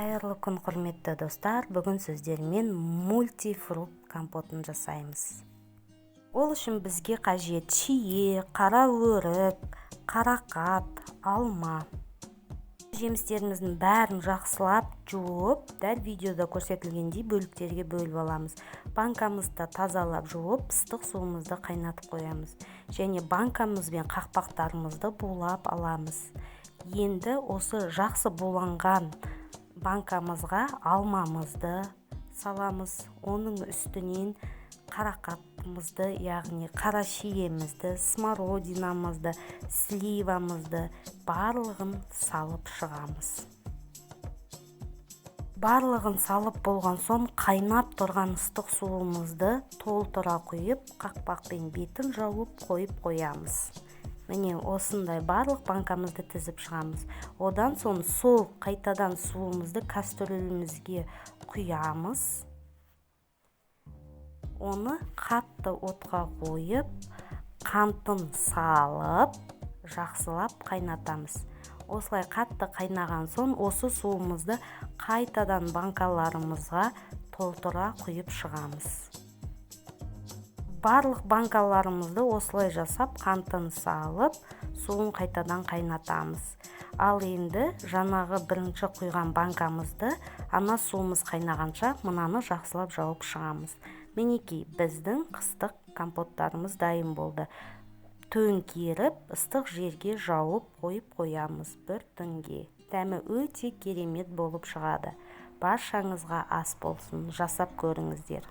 Қайырлы күн, құрметті достар. Бүгін сіздермен мультифрукт компотын жасаймыз. Ол үшін бізге қажет шие, қара өрік, қарақат, алма. Жемістеріміздің бәрін жақсылап жуып, дәл видеода көрсетілгендей бөліктерге бөліп аламыз. Банкамызды тазалап жуып, ыстық суымызды қайнатып қоямыз. Және банкамыз бен қақпақтарымызды булап аламыз. Енді осы жақсы буланған банкамызға алмамызды саламыз. Оның үстінен қарақатымызды, яғни қара шиемізді, смородинамызды, сливамызды барлығын салып шығамыз. Барлығын салып болған соң қайнап тұрған ыстық суымызды толтыра құйып, қақпақпен бетін жауып қойып қоямыз. Міне осындай барлық банкамызды тізіп шығамыз. Одан соң сол қайтадан суымызды кастрөлімізге құямыз. Оны қатты отқа қойып, қантын салып, жақсылап қайнатамыз. Осылай қатты қайнаған соң осы суымызды қайтадан банкаларымызға толтыра құйып шығамыз. Барлық банкаларымызды осылай жасап, қантын салып, суын қайтадан қайнатамыз. Ал енді жаңағы бірінші құйған банкамызды ана суымыз қайнағанша мынаны жақсылап жауып шығамыз. Мінекей біздің қыстық компоттарымыз дайын болды. Төңкеріп, ыстық жерге жауып қойып қоямыз бір түнге. Дәмі өте керемет болып шығады. Баршаңызға ас болсын, жасап көріңіздер.